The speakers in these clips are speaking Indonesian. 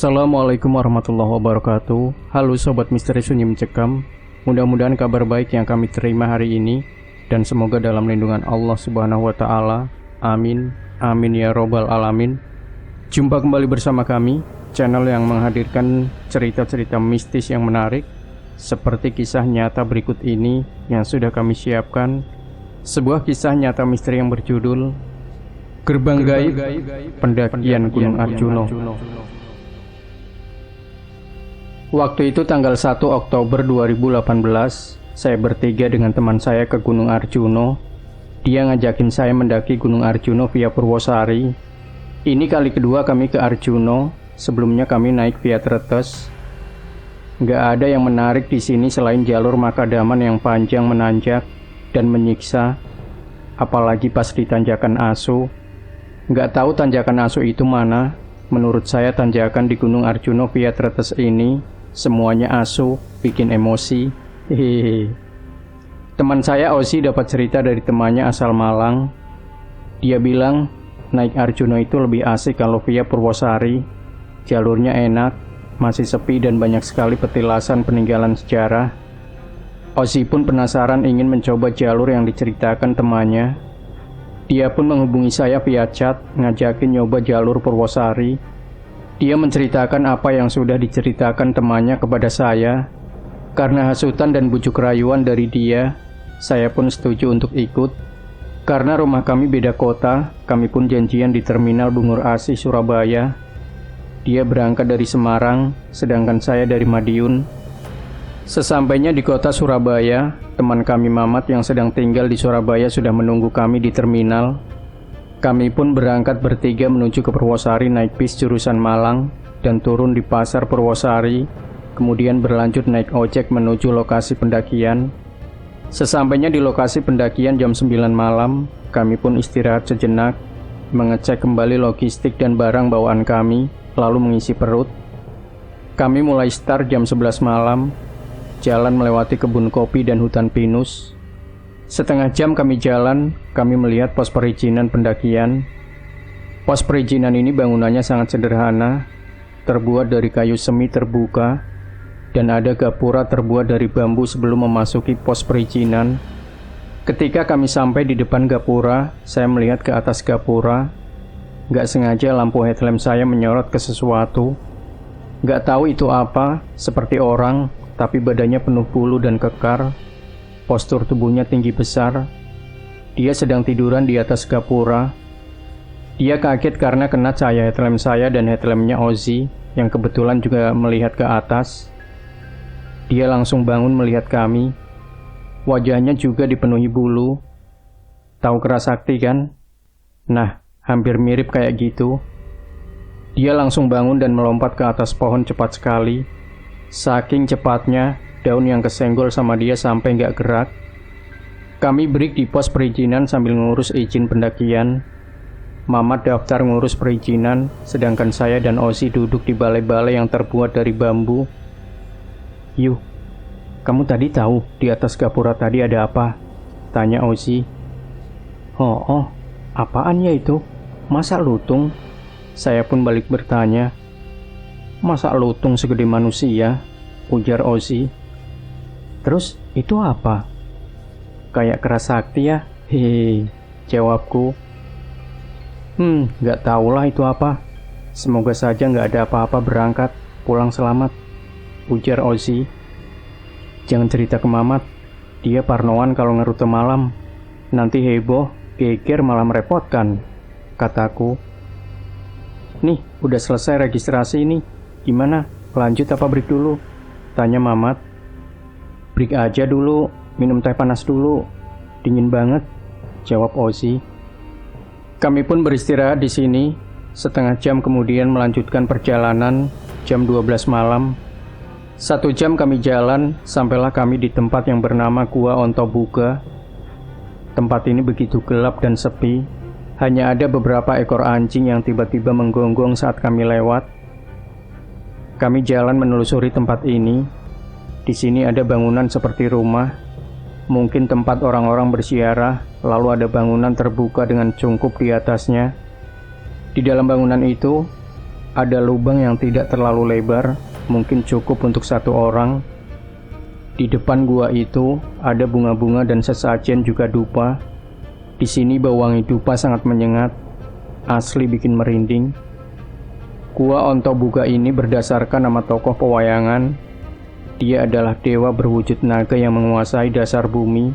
Assalamualaikum warahmatullahi wabarakatuh. Halo Sobat Misteri Sunyi Mencekam. Mudah-mudahan kabar baik yang kami terima hari ini, dan semoga dalam lindungan Allah Subhanahu wa Ta'ala. Amin. Amin ya Robbal Alamin. Jumpa kembali bersama kami, channel yang menghadirkan cerita-cerita mistis yang menarik, seperti kisah nyata berikut ini yang sudah kami siapkan. Sebuah kisah nyata misteri yang berjudul Gerbang Gaib Pendakian Gunung Arjuno. Waktu itu tanggal 1 Oktober 2018, saya bertiga dengan teman saya ke Gunung Arjuno. Dia ngajakin saya mendaki Gunung Arjuno via Purwosari. Ini kali kedua kami ke Arjuno, sebelumnya kami naik via Tretes. Nggak ada yang menarik di sini selain jalur makadaman yang panjang menanjak dan menyiksa, apalagi pas di tanjakan Asu. Nggak tahu tanjakan Asu itu mana. Menurut saya tanjakan di Gunung Arjuno via Tretes ini semuanya asu, bikin emosi. Hehehe. Teman saya Ozi dapat cerita dari temannya asal Malang. Dia bilang naik Arjuno itu lebih asik kalau via Purwosari. Jalurnya enak, masih sepi dan banyak sekali petilasan peninggalan sejarah. Ozi pun penasaran ingin mencoba jalur yang diceritakan temannya. Dia pun menghubungi saya via chat, ngajakin nyoba jalur Purwosari. Dia menceritakan apa yang sudah diceritakan temannya kepada saya. Karena hasutan dan bujuk rayuan dari dia, saya pun setuju untuk ikut. Karena rumah kami beda kota, kami pun janjian di Terminal Bungur Asih, Surabaya. Dia berangkat dari Semarang, sedangkan saya dari Madiun. Sesampainya di kota Surabaya, teman kami Mamat yang sedang tinggal di Surabaya sudah menunggu kami di terminal. Kami pun berangkat bertiga menuju ke Purwosari naik bis jurusan Malang dan turun di pasar Purwosari, kemudian berlanjut naik ojek menuju lokasi pendakian. Sesampainya di lokasi pendakian jam 9 malam, kami pun istirahat sejenak, mengecek kembali logistik dan barang bawaan kami, lalu mengisi perut. Kami mulai start jam 11 malam, jalan melewati kebun kopi dan hutan pinus. Setengah jam kami jalan, kami melihat pos perizinan pendakian. Pos perizinan ini bangunannya sangat sederhana, terbuat dari kayu semi terbuka, dan ada gapura terbuat dari bambu sebelum memasuki pos perizinan. Ketika kami sampai di depan gapura, saya melihat ke atas gapura. Gak sengaja lampu headlamp saya menyorot ke sesuatu. Gak tahu itu apa, seperti orang, tapi badannya penuh bulu dan kekar. Postur tubuhnya tinggi besar. Dia sedang tiduran di atas gapura. Dia kaget karena kena cahaya headlamp saya dan headlampnya Ozi yang kebetulan juga melihat ke atas. Dia langsung bangun melihat kami. Wajahnya juga dipenuhi bulu. Tahu Kerasakti kan? Nah, hampir mirip kayak gitu. Dia langsung bangun dan melompat ke atas pohon cepat sekali. Saking cepatnya, daun yang kesenggol sama dia sampai nggak gerak. Kami break di pos perizinan sambil ngurus izin pendakian. Mamat daftar ngurus perizinan, sedangkan saya dan Ozi duduk di balai-balai yang terbuat dari bambu. "Yuh, kamu tadi tahu di atas gapura tadi ada apa?" tanya Ozi. Oh, apaan ya itu? Masa lutung?" Saya pun balik bertanya. "Masa lutung segede manusia?" ujar Ozi. "Terus itu apa?" "Kayak Kerasakti ya." "Hehe," jawabku. Nggak tahulah itu apa. Semoga saja nggak ada apa-apa berangkat, pulang selamat," ujar Ozi. "Jangan cerita ke Mamat, dia parnoan kalau ngerute malam. Nanti heboh, geger malah merepotkan," kataku. "Nih, udah selesai registrasi ini. Gimana, lanjut apa break dulu?" tanya Mamat. "Break aja dulu, minum teh panas dulu. Dingin banget," jawab Ozi. Kami pun beristirahat di sini. Setengah jam kemudian melanjutkan perjalanan. Jam 12 malam. 1 jam kami jalan, sampailah kami di tempat yang bernama Gua Ontobuga. Tempat ini begitu gelap dan sepi. Hanya ada beberapa ekor anjing yang tiba-tiba menggonggong saat kami lewat. Kami jalan menelusuri tempat ini. Di sini ada bangunan seperti rumah, mungkin tempat orang-orang berziarah, lalu ada bangunan terbuka dengan cungkup di atasnya. Di dalam bangunan itu, Ada lubang yang tidak terlalu lebar, mungkin cukup untuk satu orang. Di depan gua itu ada bunga-bunga dan sesajen juga dupa. Di sini bau wangi dupa sangat menyengat, asli bikin merinding. Gua Ontobuga ini berdasarkan nama tokoh pewayangan. Dia adalah dewa berwujud naga yang menguasai dasar bumi.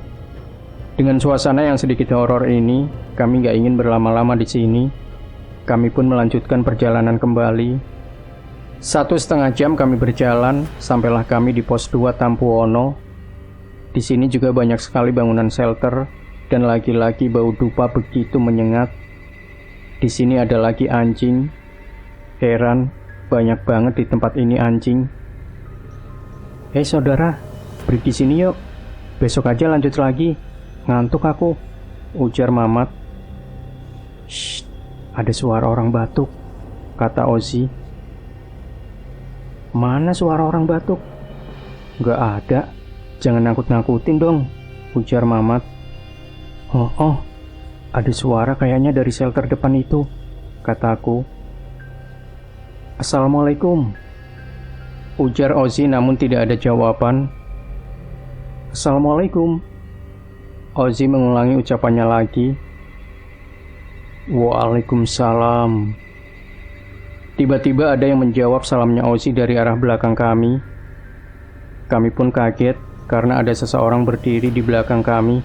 Dengan suasana yang sedikit horor ini, kami gak ingin berlama-lama di sini. Kami pun melanjutkan perjalanan kembali. 1,5 jam kami berjalan, sampailah kami di pos 2 Tampuono. Di sini juga banyak sekali bangunan shelter, dan lagi-lagi bau dupa begitu menyengat. Di sini ada lagi anjing. Heran, banyak banget di tempat ini anjing. Hei saudara, break di sini yuk. Besok aja lanjut lagi. Ngantuk aku, ujar Mamat. Shh, ada suara orang batuk, kata Ozzy. Mana suara orang batuk? Gak ada. Jangan nakut-nakutin dong, ujar Mamat. Oh, ada suara kayaknya dari shelter depan itu, kataku. Assalamualaikum, ujar Ozzy namun tidak ada jawaban. Assalamualaikum. Ozzy mengulangi ucapannya lagi. Waalaikumsalam. Tiba-tiba ada yang menjawab salamnya Ozzy dari arah belakang kami. Kami pun kaget karena ada seseorang berdiri di belakang kami.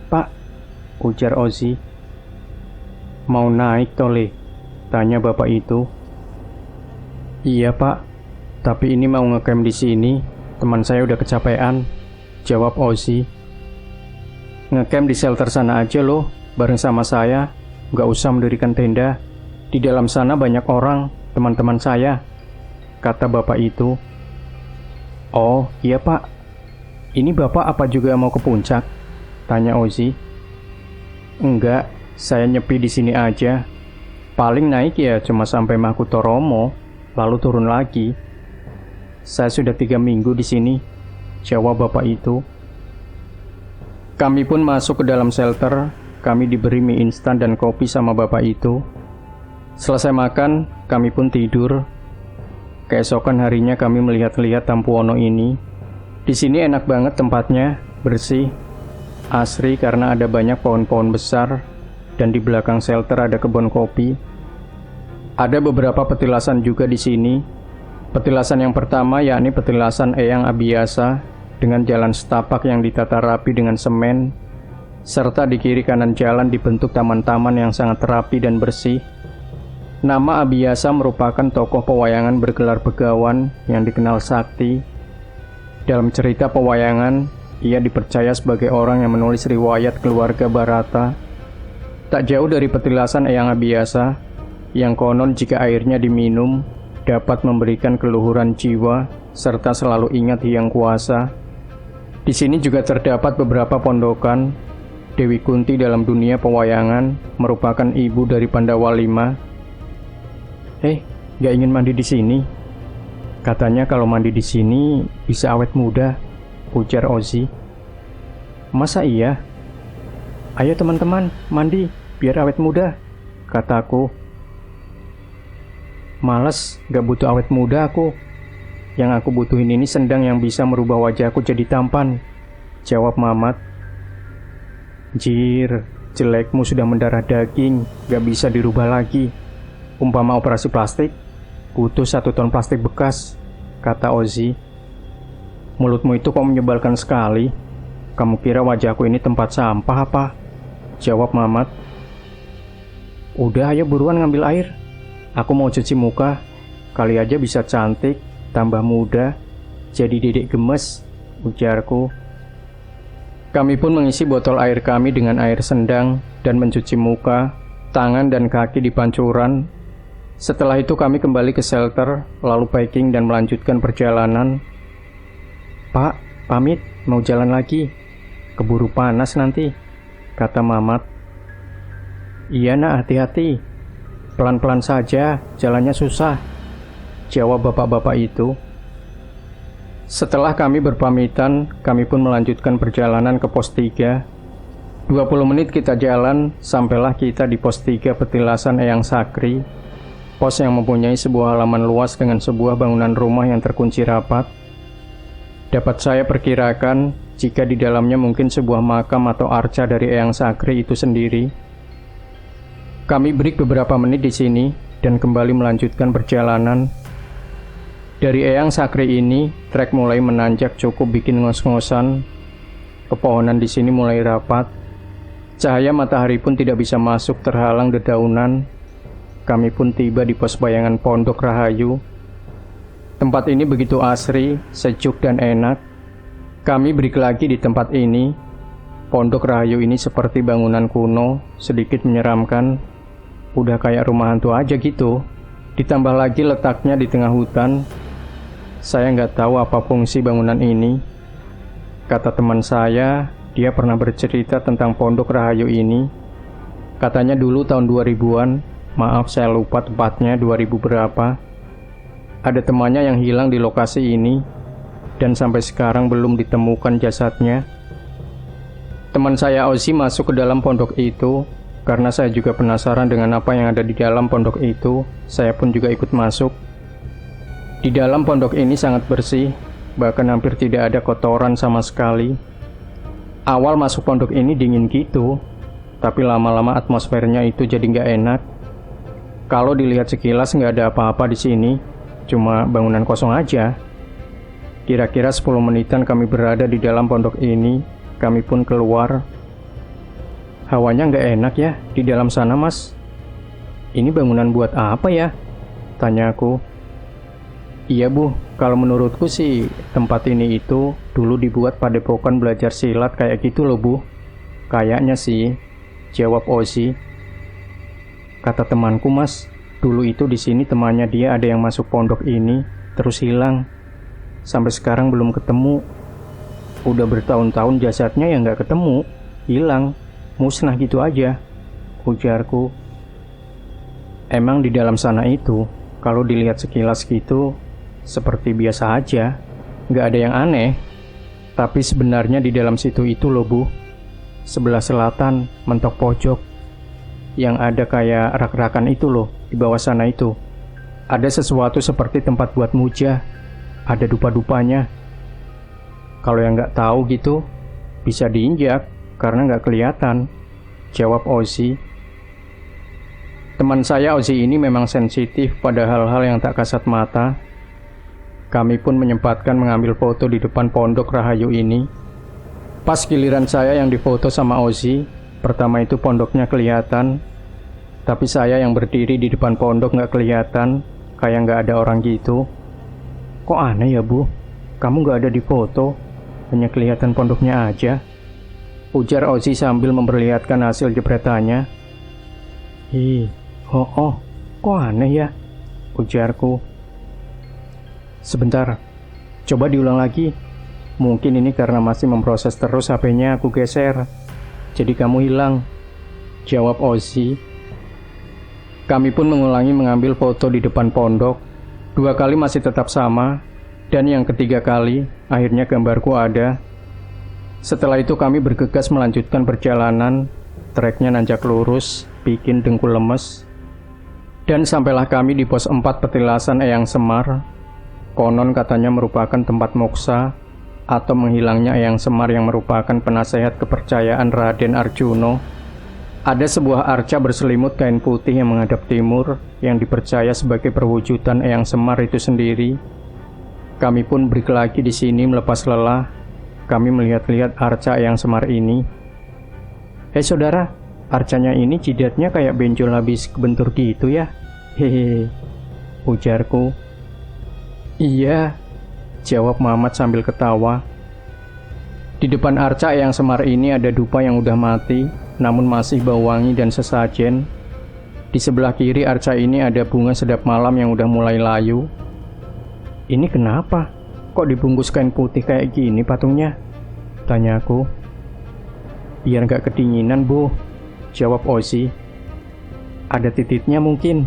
Pak, ujar Ozzy. Mau naik tole? Tanya bapak itu. Iya pak, tapi ini mau ngecamp di sini. Teman saya udah kecapean, jawab Ozzy. Ngecamp di shelter sana aja loh, bareng sama saya. Gak usah mendirikan tenda. Di dalam sana banyak orang, teman-teman saya, kata bapak itu. Oh, iya pak. Ini bapak apa juga mau ke puncak? Tanya Ozzy. Enggak, saya nyepi di sini aja. Paling naik ya cuma sampai Makutoromo, lalu turun lagi. Saya sudah 3 minggu di sini, jawab bapak itu. Kami pun masuk ke dalam shelter. Kami diberi mie instan dan kopi sama bapak itu. Selesai makan, kami pun tidur. Keesokan harinya kami melihat-lihat Tampuono ini. Di sini enak banget tempatnya, bersih, asri karena ada banyak pohon-pohon besar, dan di belakang shelter ada kebun kopi. Ada beberapa petilasan juga di sini. Petilasan yang pertama yakni petilasan Eyang Abiasa dengan jalan setapak yang ditata rapi dengan semen, serta di kiri kanan jalan dibentuk taman-taman yang sangat rapi dan bersih. Nama Abiasa merupakan tokoh pewayangan bergelar begawan yang dikenal sakti. Dalam cerita pewayangan, ia dipercaya sebagai orang yang menulis riwayat keluarga Barata. Tak jauh dari petilasan Eyang Abiasa, yang konon jika airnya diminum, dapat memberikan keluhuran jiwa, serta selalu ingat Hyang Kuasa. Di sini juga terdapat beberapa pondokan. Dewi Kunti dalam dunia pewayangan merupakan ibu dari Pandawa V. Gak ingin mandi di sini? Katanya kalau mandi di sini bisa awet muda, ujar Ozzy. Masa iya? Ayo teman-teman, mandi biar awet muda, kataku. Males, gak butuh awet muda aku. Yang aku butuhin ini sendang yang bisa merubah wajahku jadi tampan, jawab Mamat. Jir, jelekmu sudah mendarah daging, gak bisa dirubah lagi. Umpama operasi plastik, butuh 1 ton plastik bekas, kata Ozzy. Mulutmu itu kok menyebalkan sekali. Kamu kira wajahku ini tempat sampah apa? Jawab Mamat. Udah ayo buruan ngambil air. Aku mau cuci muka. Kali aja bisa cantik, tambah muda, jadi dedek gemes, ujarku. Kami pun mengisi botol air kami dengan air sendang dan mencuci muka, tangan dan kaki di pancuran. Setelah itu kami kembali ke shelter, lalu packing dan melanjutkan perjalanan. Pak, pamit, mau jalan lagi. Keburu panas nanti, kata Mamat. Iya nak, hati-hati. Pelan-pelan saja, jalannya susah, jawab bapak-bapak itu. Setelah kami berpamitan, kami pun melanjutkan perjalanan ke pos 3. 20 menit kita jalan, sampailah kita di pos 3 petilasan Eyang Sakri. pos yang mempunyai sebuah halaman luas dengan sebuah bangunan rumah yang terkunci rapat. Dapat saya perkirakan jika di dalamnya mungkin sebuah makam atau arca dari Eyang Sakri itu sendiri. Kami break beberapa menit di sini dan kembali melanjutkan perjalanan. Dari Eyang Sakri ini, trek mulai menanjak cukup bikin ngos-ngosan. Pepohonan di sini mulai rapat. Cahaya matahari pun tidak bisa masuk terhalang dedaunan. Kami pun tiba di pos bayangan Pondok Rahayu. Tempat ini begitu asri, sejuk dan enak. Kami break lagi di tempat ini. Pondok Rahayu ini seperti bangunan kuno, sedikit menyeramkan. Udah kayak rumah hantu aja gitu. Ditambah lagi letaknya di tengah hutan. Saya nggak tahu apa fungsi bangunan ini. Kata teman saya, dia pernah bercerita tentang Pondok Rahayu ini. Katanya dulu tahun 2000-an, maaf saya lupa tepatnya 2000 berapa. Ada temannya yang hilang di lokasi ini, dan sampai sekarang belum ditemukan jasadnya. Teman saya Ozi masuk ke dalam pondok itu, karena saya juga penasaran dengan apa yang ada di dalam pondok itu. Saya pun juga ikut masuk. Di dalam pondok ini sangat bersih, bahkan hampir tidak ada kotoran sama sekali. Awal masuk pondok ini dingin gitu, tapi lama-lama atmosfernya itu jadi nggak enak. Kalau dilihat sekilas nggak ada apa-apa di sini, cuma bangunan kosong aja. Kira-kira 10 menitan kami berada di dalam pondok ini, kami pun keluar. Hawanya nggak enak ya di dalam sana, Mas. Ini bangunan buat apa ya? Tanya aku. Iya Bu, kalau menurutku sih tempat ini itu dulu dibuat padepokan belajar silat kayak gitu loh Bu. Kayaknya sih, jawab Ozi. Kata temanku, Mas, dulu itu di sini temannya dia ada yang masuk pondok ini, terus hilang. Sampai sekarang belum ketemu. Udah bertahun-tahun jasadnya yang nggak ketemu, hilang, musnah gitu aja, ujarku. Emang di dalam sana itu, kalau dilihat sekilas gitu, seperti biasa aja, nggak ada yang aneh. Tapi sebenarnya di dalam situ itu loh Bu, sebelah selatan, mentok pojok, yang ada kayak rak-rakan itu loh, di bawah sana itu. Ada sesuatu seperti tempat buat muja, ada dupa-dupanya. Kalau yang nggak tahu gitu, bisa diinjak, karena nggak kelihatan, jawab Ozi. Teman saya Ozi ini memang sensitif pada hal-hal yang tak kasat mata. Kami pun menyempatkan mengambil foto di depan Pondok Rahayu ini. Pas giliran saya yang difoto sama Ozi, pertama itu pondoknya kelihatan, tapi saya yang berdiri di depan pondok nggak kelihatan, kayak nggak ada orang gitu. Kok aneh ya Bu? Kamu nggak ada di foto, hanya kelihatan pondoknya aja, ujar Ozi sambil memperlihatkan hasil jepretannya. Kok aneh ya? Ujarku. Sebentar, coba diulang lagi. Mungkin ini karena masih memproses terus HP-nya aku geser, jadi kamu hilang, jawab Ozi. Kami pun mengulangi mengambil foto di depan pondok. 2 kali masih tetap sama, dan yang ketiga kali akhirnya gambarku ada. Setelah itu kami bergegas melanjutkan perjalanan. Treknya nanjak lurus, bikin dengkul lemes. Dan sampailah kami di pos 4 petilasan Eyang Semar. Konon katanya merupakan tempat moksa atau menghilangnya Eyang Semar yang merupakan penasehat kepercayaan Raden Arjuna. Ada sebuah arca berselimut kain putih yang menghadap timur yang dipercaya sebagai perwujudan Eyang Semar itu sendiri. Kami pun break lagi di sini melepas lelah. Kami melihat-lihat arca Eyang Semar ini. Saudara, arcanya ini jidatnya kayak benjol habis kebentur gitu ya? Hehehe, ujarku. Iya, jawab Mamat sambil ketawa. Di depan arca Eyang Semar ini ada dupa yang udah mati, namun masih bau wangi dan sesajen. Di sebelah kiri arca ini ada bunga sedap malam yang udah mulai layu. Ini kenapa? Kok dibungkus kain putih kayak gini patungnya? Tanyaku. Biar gak kedinginan Bu, jawab Ozi. Ada titiknya mungkin,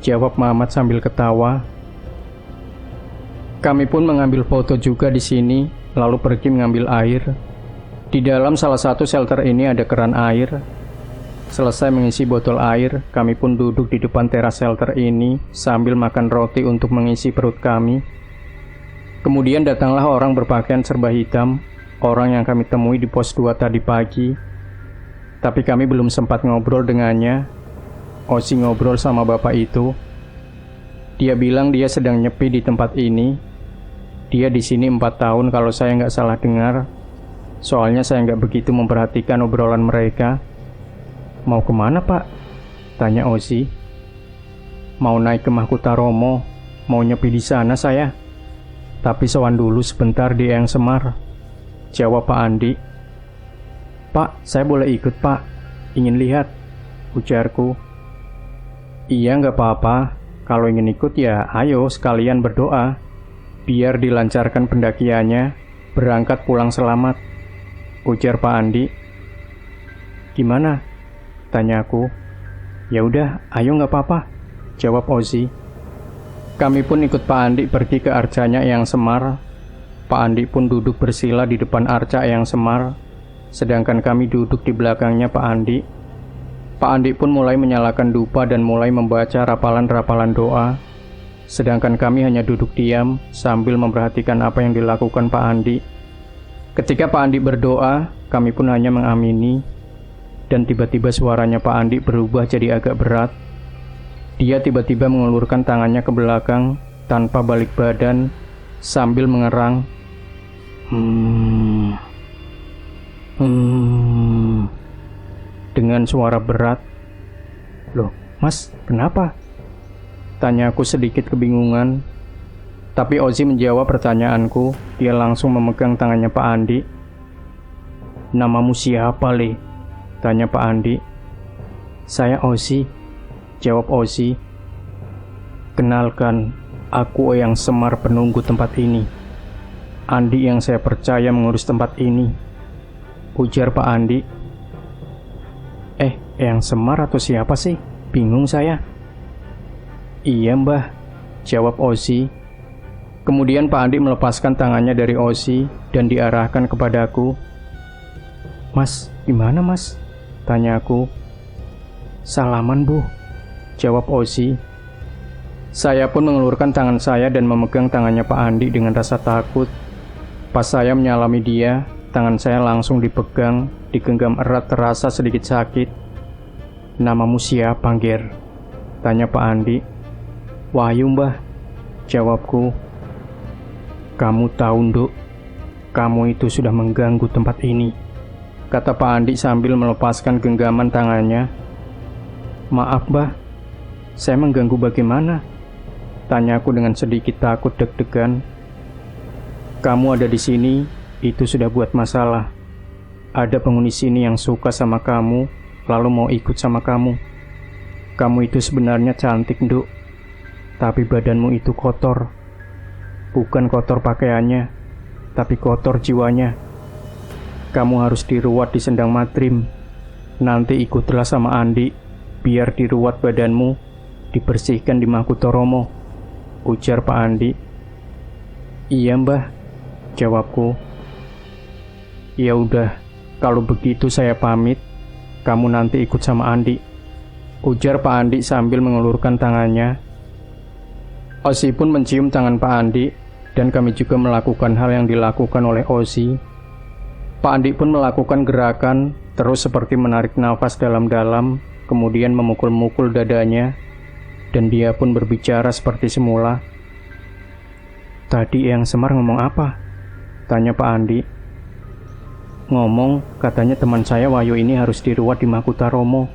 jawab Mamat sambil ketawa. Kami pun mengambil foto juga di sini, lalu pergi mengambil air. Di dalam salah satu shelter ini ada keran air. Selesai mengisi botol air, kami pun duduk di depan teras shelter ini sambil makan roti untuk mengisi perut kami. Kemudian datanglah orang berpakaian serba hitam, orang yang kami temui di pos 2 tadi pagi. Tapi kami belum sempat ngobrol dengannya. Osi ngobrol sama bapak itu. Dia bilang dia sedang nyepi di tempat ini. Dia di sini 4 tahun kalau saya nggak salah dengar. Soalnya saya nggak begitu memperhatikan obrolan mereka. Mau kemana pak? Tanya Osi. Mau naik ke Mahkota Romo. Mau nyepi di sana saya. Tapi sowan dulu sebentar di Eyang Semar. Jawab Pak Andi. Pak, saya boleh ikut pak. Ingin lihat. Ujarku. Iya nggak apa-apa. Kalau ingin ikut ya ayo sekalian berdoa. Biar dilancarkan pendakiannya. Berangkat pulang selamat. Ujar Pak Andi. Gimana? Tanya aku. Ya udah, ayo nggak apa-apa. Jawab Ozi. Kami pun ikut Pak Andi pergi ke arcanya Eyang Semar. Pak Andi pun duduk bersila di depan arca Eyang Semar, sedangkan kami duduk di belakangnya Pak Andi. Pak Andi pun mulai menyalakan dupa dan mulai membaca rapalan-rapalan doa, sedangkan kami hanya duduk diam sambil memperhatikan apa yang dilakukan Pak Andi. Ketika Pak Andi berdoa, kami pun hanya mengamini. Dan tiba-tiba suaranya Pak Andi berubah jadi agak berat. Dia tiba-tiba mengulurkan tangannya ke belakang tanpa balik badan sambil mengerang. Dengan suara berat. Loh, mas, kenapa? Tanya aku sedikit kebingungan. Tapi Ozi menjawab pertanyaanku. Dia langsung memegang tangannya Pak Andi. Namamu siapa, Le? Tanya Pak Andi. Saya Ozi. Jawab Ozi. Kenalkan, aku Eyang Semar penunggu tempat ini. Andi yang saya percaya mengurus tempat ini. Ujar Pak Andi. Eyang Semar atau siapa sih? Bingung saya. Iya mbah. Jawab Ozi. Kemudian Pak Andi melepaskan tangannya dari Ozi dan diarahkan kepadaku. Mas, gimana mas? Tanya aku. Salaman bu. Jawab Ozi. Saya pun mengulurkan tangan saya dan memegang tangannya Pak Andi dengan rasa takut. Pas saya menyalami dia, tangan saya langsung dipegang, digenggam erat terasa sedikit sakit. Namamu siapa, Ger? Tanya Pak Andi. Wahyu mbah. Jawabku. Kamu tahu nduk, kamu itu sudah mengganggu tempat ini. Kata Pak Andi sambil melepaskan genggaman tangannya. Maaf mbah, saya mengganggu bagaimana? Tanyaku dengan sedikit takut deg-degan. Kamu ada di sini, itu sudah buat masalah. Ada penghuni sini yang suka sama kamu, lalu mau ikut sama kamu. Kamu itu sebenarnya cantik nduk, tapi badanmu itu kotor. Bukan kotor pakaiannya, tapi kotor jiwanya. Kamu harus diruat di Sendang Matrim. Nanti ikutlah sama Andi, biar diruat badanmu, dibersihkan di Mahkota Romo. Ujar Pak Andi. Iya mbah, jawabku. Ya udah, kalau begitu saya pamit. Kamu nanti ikut sama Andi. Ujar Pak Andi sambil mengulurkan tangannya. Osi pun mencium tangan Pak Andi, dan kami juga melakukan hal yang dilakukan oleh Osi. Pak Andi pun melakukan gerakan, terus seperti menarik nafas dalam-dalam, kemudian memukul-mukul dadanya, dan dia pun berbicara seperti semula. Tadi Eyang Semar ngomong apa? Tanya Pak Andi. Ngomong, katanya teman saya Wahyu ini harus diruat di Mahkota Romo,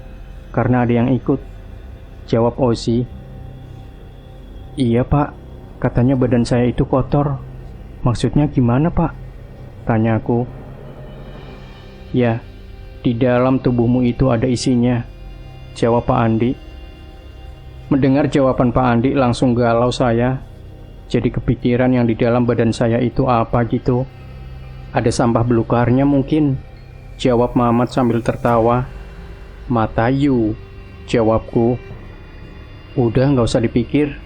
karena ada yang ikut. Jawab Ozi. Iya pak, katanya badan saya itu kotor. Maksudnya gimana pak? Tanyaku. Ya, di dalam tubuhmu itu ada isinya. Jawab Pak Andi. Mendengar jawaban Pak Andi langsung galau saya. Jadi kepikiran yang di dalam badan saya itu apa gitu. Ada sampah belukarnya mungkin. Jawab Mamat sambil tertawa. Matayu. Jawabku. Udah gak usah dipikir.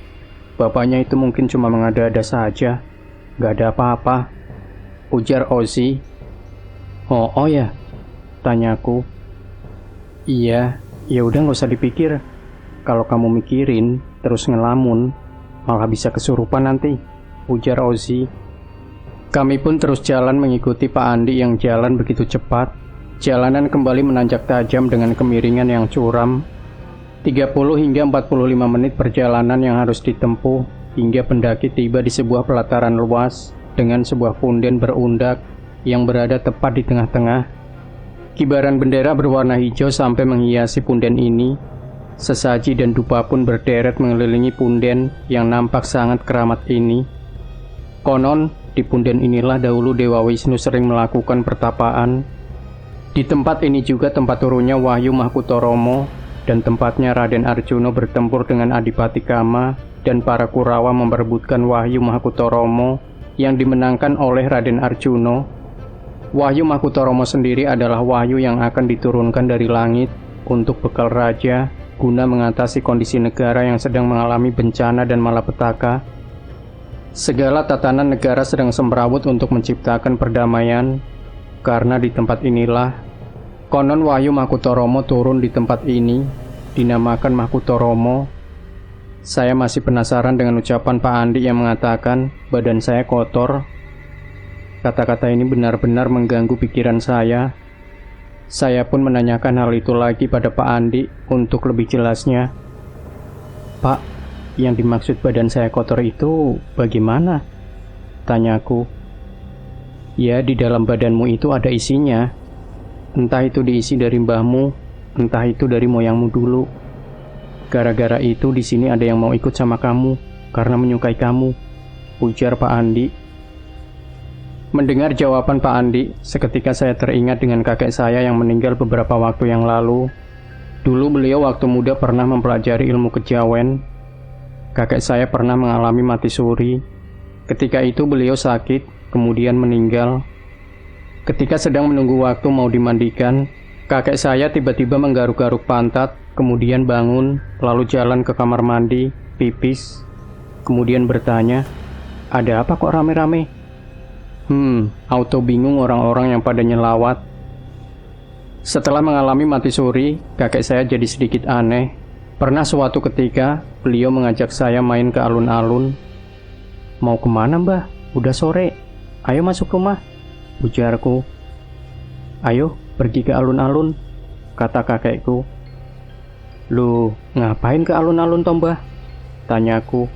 Bapaknya itu mungkin cuma mengada-ada saja. Gak ada apa-apa. Ujar Ozi. Oh ya? Tanyaku. Iya, ya udah nggak usah dipikir. Kalau kamu mikirin, terus ngelamun, malah bisa kesurupan nanti, ujar Ozzy. Kami pun terus jalan mengikuti Pak Andi yang jalan begitu cepat. Jalanan kembali menanjak tajam dengan kemiringan yang curam. 30 hingga 45 menit perjalanan yang harus ditempuh hingga pendaki tiba di sebuah pelataran luas dengan sebuah punden berundak yang berada tepat di tengah-tengah. Kibaran bendera berwarna hijau sampai menghiasi punden ini. Sesaji dan dupa pun berderet mengelilingi punden yang nampak sangat keramat ini. Konon, di punden inilah dahulu Dewa Wisnu sering melakukan pertapaan. Di tempat ini juga tempat turunnya Wahyu Mahkutoromo dan tempatnya Raden Arjuna bertempur dengan Adipati Kama dan para Kurawa memperebutkan Wahyu Mahkutoromo yang dimenangkan oleh Raden Arjuna. Wahyu Mahkutoromo sendiri adalah wahyu yang akan diturunkan dari langit untuk bekal raja guna mengatasi kondisi negara yang sedang mengalami bencana dan malapetaka. Segala tatanan negara sedang semrawut untuk menciptakan perdamaian, karena di tempat inilah konon Wahyu Mahkutoromo turun di tempat ini, dinamakan Mahkutoromo. Saya masih penasaran dengan ucapan Pak Andi yang mengatakan badan saya kotor. Kata-kata ini benar-benar mengganggu pikiran saya. Saya pun menanyakan hal itu lagi pada Pak Andi untuk lebih jelasnya. Pak, yang dimaksud badan saya kotor itu bagaimana? Tanyaku. Ya, di dalam badanmu itu ada isinya. Entah itu diisi dari mbahmu, entah itu dari moyangmu dulu. Gara-gara itu di sini ada yang mau ikut sama kamu karena menyukai kamu, ujar Pak Andi. Mendengar jawaban Pak Andi, seketika saya teringat dengan kakek saya yang meninggal beberapa waktu yang lalu. Dulu beliau waktu muda pernah mempelajari ilmu kejawen. Kakek saya pernah mengalami mati suri. Ketika itu beliau sakit, kemudian meninggal. Ketika sedang menunggu waktu mau dimandikan, kakek saya tiba-tiba menggaruk-garuk pantat, kemudian bangun, lalu jalan ke kamar mandi, pipis, kemudian bertanya, "Ada apa kok rame-rame?" Auto bingung orang-orang yang pada nyelawat. Setelah mengalami mati suri, kakek saya jadi sedikit aneh. Pernah suatu ketika, beliau mengajak saya main ke alun-alun. "Mau kemana, Mbah? Udah sore. Ayo masuk rumah," ujarku. "Ayo, pergi ke alun-alun," kata kakekku. "Lu ngapain ke alun-alun, toh, Mbah?" tanyaku.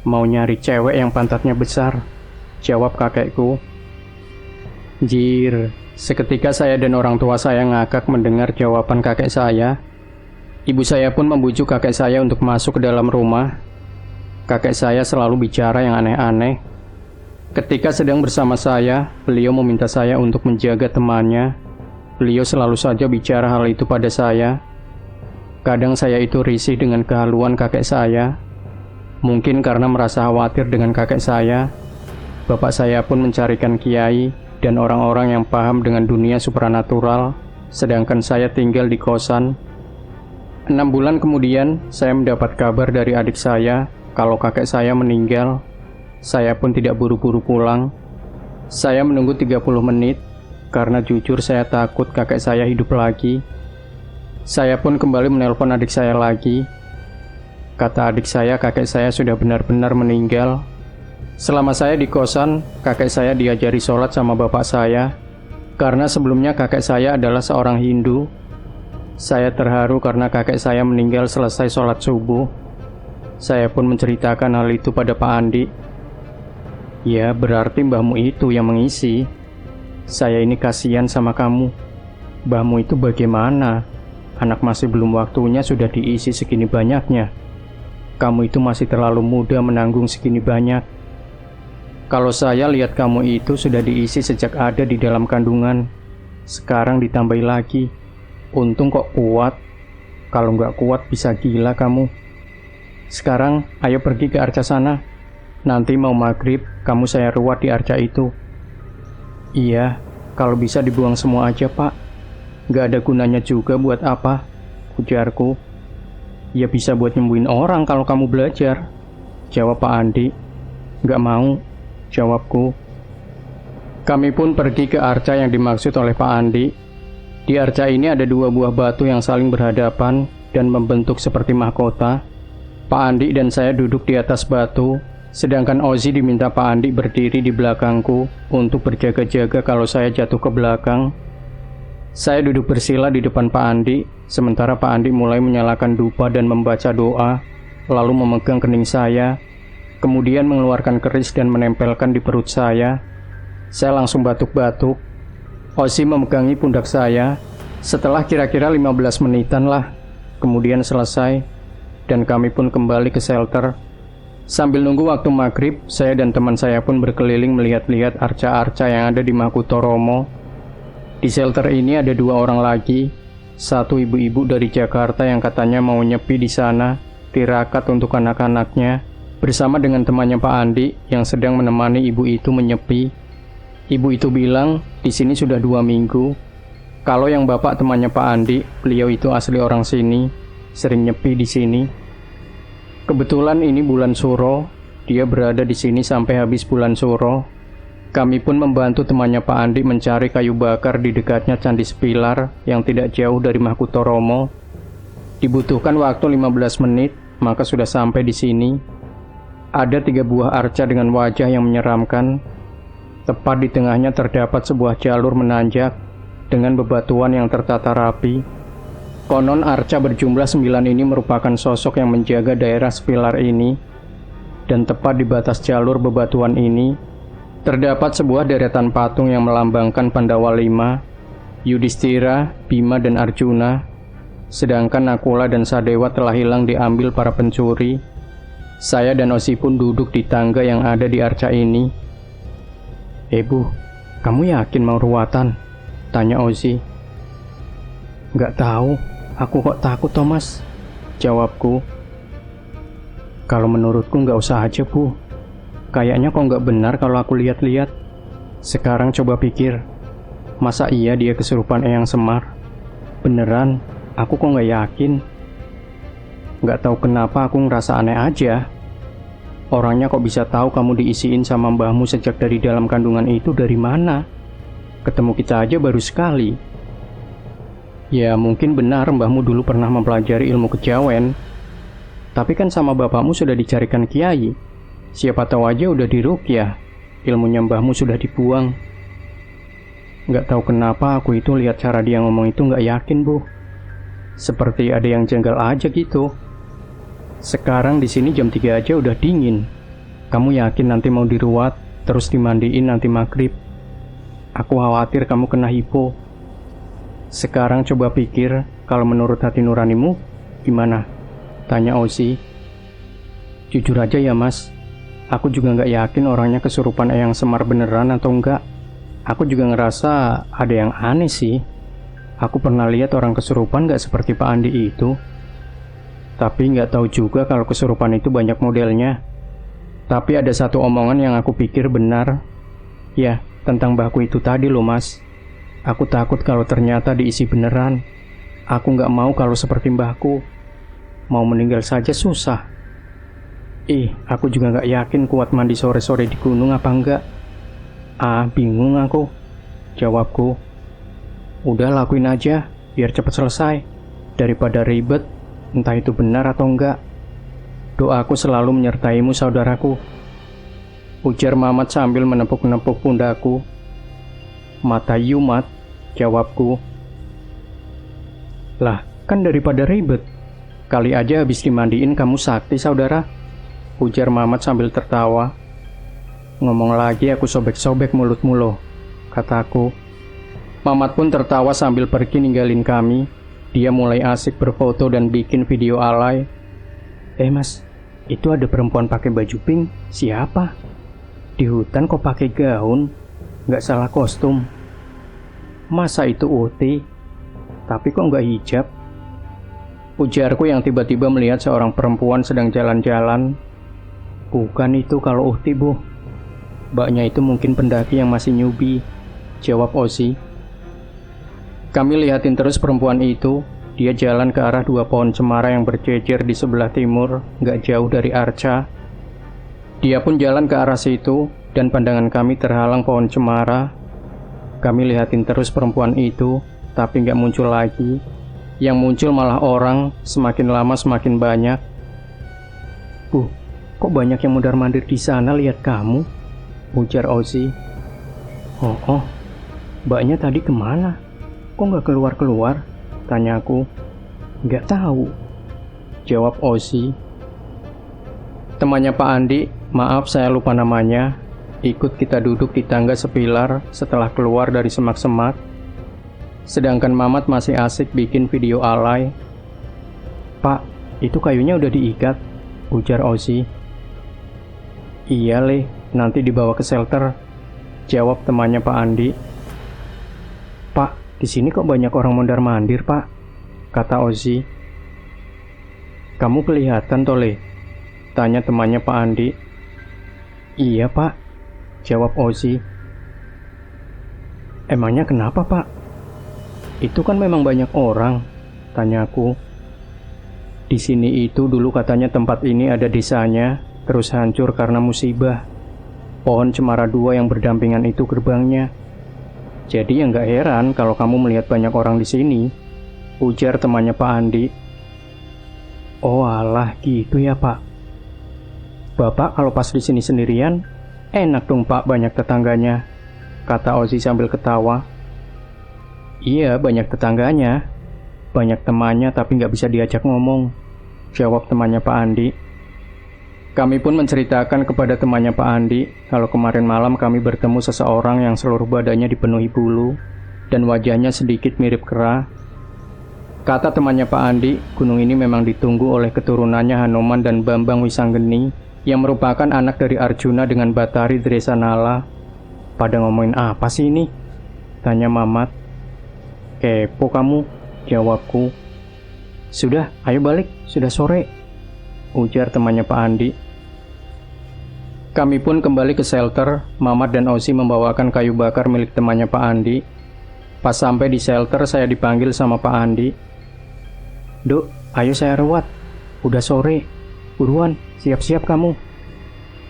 "Mau nyari cewek yang pantatnya besar," jawab kakekku. Jir, seketika saya dan orang tua saya ngakak mendengar jawaban kakek saya. Ibu saya pun membujuk kakek saya untuk masuk ke dalam rumah. Kakek saya selalu bicara yang aneh-aneh. Ketika sedang bersama saya, beliau meminta saya untuk menjaga temannya. Beliau selalu saja bicara hal itu pada saya. Kadang saya itu risih dengan kehaluan kakek saya. Mungkin karena merasa khawatir dengan kakek saya. Bapak saya pun mencarikan kiai dan orang-orang yang paham dengan dunia supranatural, sedangkan saya tinggal di kosan. 6 bulan kemudian, saya mendapat kabar dari adik saya kalau kakek saya meninggal. Saya pun tidak buru-buru pulang. Saya menunggu 30 menit, karena jujur saya takut kakek saya hidup lagi. Saya pun kembali menelpon adik saya lagi. Kata adik saya, kakek saya sudah benar-benar meninggal. Selama saya di kosan, kakek saya diajari sholat sama bapak saya. Karena sebelumnya kakek saya adalah seorang Hindu. Saya terharu karena kakek saya meninggal selesai sholat subuh. Saya pun menceritakan hal itu pada Pak Andi. "Ya, berarti mbahmu itu yang mengisi. Saya ini kasihan sama kamu. Mbahmu itu bagaimana? Anak masih belum waktunya sudah diisi segini banyaknya. Kamu itu masih terlalu muda menanggung segini banyak. Kalau saya lihat kamu itu sudah diisi sejak ada di dalam kandungan. Sekarang ditambahi lagi. Untung kok kuat. Kalau nggak kuat bisa gila kamu. Sekarang ayo pergi ke arca sana. Nanti mau maghrib kamu saya ruat di arca itu." "Iya, kalau bisa dibuang semua aja, Pak. Nggak ada gunanya juga buat apa," ujarku. "Ya bisa buat nyembuhin orang kalau kamu belajar," jawab Pak Andi. "Nggak mau," jawabku. Kami pun pergi ke arca yang dimaksud oleh Pak Andi. Di arca ini ada dua buah batu yang saling berhadapan dan membentuk seperti mahkota. Pak Andi dan saya duduk di atas batu, sedangkan Ozzy diminta Pak Andi berdiri di belakangku untuk berjaga-jaga kalau saya jatuh ke belakang. Saya duduk bersila di depan Pak Andi, sementara Pak Andi mulai menyalakan dupa dan membaca doa, lalu memegang kening saya, kemudian mengeluarkan keris dan menempelkan di perut saya. Saya langsung batuk-batuk. Ozzy memegangi pundak saya. Setelah kira-kira 15 menitan lah, kemudian selesai, dan kami pun kembali ke shelter. Sambil nunggu waktu maghrib, saya dan teman saya pun berkeliling melihat-lihat arca-arca yang ada di Makutoromo. Di shelter ini ada dua orang lagi, satu ibu-ibu dari Jakarta yang katanya mau nyepi di sana, tirakat untuk anak-anaknya, bersama dengan temannya Pak Andi yang sedang menemani ibu itu menyepi. Ibu itu bilang, di sini sudah 2 minggu. Kalau yang bapak temannya Pak Andi, beliau itu asli orang sini, sering nyepi di sini. Kebetulan ini bulan Suro, dia berada di sini sampai habis bulan Suro. Kami pun membantu temannya Pak Andi mencari kayu bakar di dekatnya Candi Sepilar yang tidak jauh dari Makutoromo. Dibutuhkan waktu 15 menit, maka sudah sampai di sini. Ada 3 buah arca dengan wajah yang menyeramkan. Tepat di tengahnya terdapat sebuah jalur menanjak dengan bebatuan yang tertata rapi. Konon arca berjumlah 9 ini merupakan sosok yang menjaga daerah Sepilar ini. Dan tepat di batas jalur bebatuan ini, terdapat sebuah deretan patung yang melambangkan Pandawa 5, Yudhistira, Bima, dan Arjuna. Sedangkan Nakula dan Sadewa telah hilang diambil para pencuri. Saya dan Ozzy pun duduk di tangga yang ada di arca ini. Bu, kamu yakin mau ruwatan? Tanya Ozzy. Nggak tahu, aku kok takut Thomas, jawabku. Kalau menurutku nggak usah aja Bu, kayaknya kok nggak benar kalau aku lihat-lihat. Sekarang coba pikir, masa iya dia kesurupan Eyang Semar? Beneran, aku kok nggak yakin. Nggak tahu kenapa aku ngerasa aneh aja. Orangnya kok bisa tahu kamu diisiin sama mbahmu sejak dari dalam kandungan itu dari mana? Ketemu kita aja baru sekali. Ya mungkin benar mbahmu dulu pernah mempelajari ilmu kejawen. Tapi kan sama bapakmu sudah dicarikan kiai. Siapa tahu aja udah diruqyah. Ilmunya mbahmu sudah dibuang. Nggak tahu kenapa aku itu lihat cara dia ngomong itu nggak yakin Bu. Seperti ada yang janggal aja gitu. Sekarang di sini jam 3 aja udah dingin. Kamu yakin nanti mau diruat, terus dimandiin nanti maghrib? Aku khawatir kamu kena hipo. Sekarang coba pikir, kalau menurut hati nuranimu, gimana? Tanya Ozzy. Jujur aja ya Mas, aku juga nggak yakin orangnya kesurupan Eyang Semar beneran atau enggak. Aku juga ngerasa ada yang aneh sih. Aku pernah lihat orang kesurupan nggak seperti Pak Andi itu. Tapi nggak tahu juga kalau kesurupan itu banyak modelnya. Tapi ada satu omongan yang aku pikir benar. Ya, tentang mbahku itu tadi loh Mas. Aku takut kalau ternyata diisi beneran. Aku nggak mau kalau seperti mbahku. Mau meninggal saja susah. Aku juga nggak yakin kuat mandi sore-sore di gunung apa enggak. Bingung aku. Jawabku. Udah lakuin aja, biar cepat selesai. Daripada ribet. Entah itu benar atau enggak. Doaku selalu menyertaimu saudaraku, ujar Mamat sambil menepuk-nepuk pundakku. Mata Yumat, jawabku. Lah, kan daripada ribet. Kali aja habis dimandiin kamu sakti saudara, ujar Mamat sambil tertawa. Ngomong lagi aku sobek-sobek mulutmu loh, kataku. Mamat pun tertawa sambil pergi ninggalin kami. Dia mulai asik berfoto dan bikin video alay. Mas, itu ada perempuan pakai baju pink. Siapa? Di hutan kok pakai gaun? Nggak salah kostum. Masa itu Uti? Tapi kok nggak hijab? Ujarku yang tiba-tiba melihat seorang perempuan sedang jalan-jalan. Bukan itu kalau Uti Bu. Mbaknya itu mungkin pendaki yang masih newbie, jawab Ozzy. Kami lihatin terus perempuan itu. Dia jalan ke arah 2 pohon cemara yang berjejer di sebelah timur, gak jauh dari arca. Dia pun jalan ke arah situ, dan pandangan kami terhalang pohon cemara. Kami lihatin terus perempuan itu, tapi nggak muncul lagi. Yang muncul malah orang, semakin lama semakin banyak. Bu, kok banyak yang mondar-mandir di sana, lihat kamu, ujar Ozzy. Oh, mbaknya tadi kemana? Kok nggak keluar-keluar? Tanyaku. Nggak tahu, jawab Ozzy. Temannya Pak Andi, maaf saya lupa namanya, ikut kita duduk di tangga sepilar setelah keluar dari semak-semak. Sedangkan Mamat masih asik bikin video alay. Pak, itu kayunya udah diikat, ujar Ozzy. Iya Le, nanti dibawa ke shelter, jawab temannya Pak Andi. Pak, di sini kok banyak orang mondar-mandir Pak, kata Ozzy. Kamu kelihatan toh Le, tanya temannya Pak Andi. Iya Pak, jawab Ozzy. Emangnya kenapa Pak? Itu kan memang banyak orang, tanyaku. Di sini itu dulu katanya tempat ini ada desanya, terus hancur karena musibah. Pohon cemara 2 yang berdampingan itu gerbangnya. Jadi ya nggak heran kalau kamu melihat banyak orang di sini, ujar temannya Pak Andi. Oh alah, gitu ya Pak. Bapak kalau pas di sini sendirian, enak dong Pak, banyak tetangganya, kata Ozzy sambil ketawa. Iya, banyak tetangganya, banyak temannya tapi nggak bisa diajak ngomong, jawab temannya Pak Andi. Kami pun menceritakan kepada temannya Pak Andi kalau kemarin malam kami bertemu seseorang yang seluruh badannya dipenuhi bulu dan wajahnya sedikit mirip kera. Kata temannya Pak Andi, gunung ini memang ditunggu oleh keturunannya Hanoman dan Bambang Wisanggeni yang merupakan anak dari Arjuna dengan Batari Dresanala. Pada ngomongin apa sih ini? Tanya Mamat. Kepo kamu, jawabku. Sudah, ayo balik, sudah sore, ujar temannya Pak Andi. Kami pun kembali ke shelter. Mamat dan Ozzy membawakan kayu bakar milik temannya Pak Andi. Pas sampai di shelter, saya dipanggil sama Pak Andi. Duk, ayo saya rawat, udah sore, buruan, siap-siap kamu.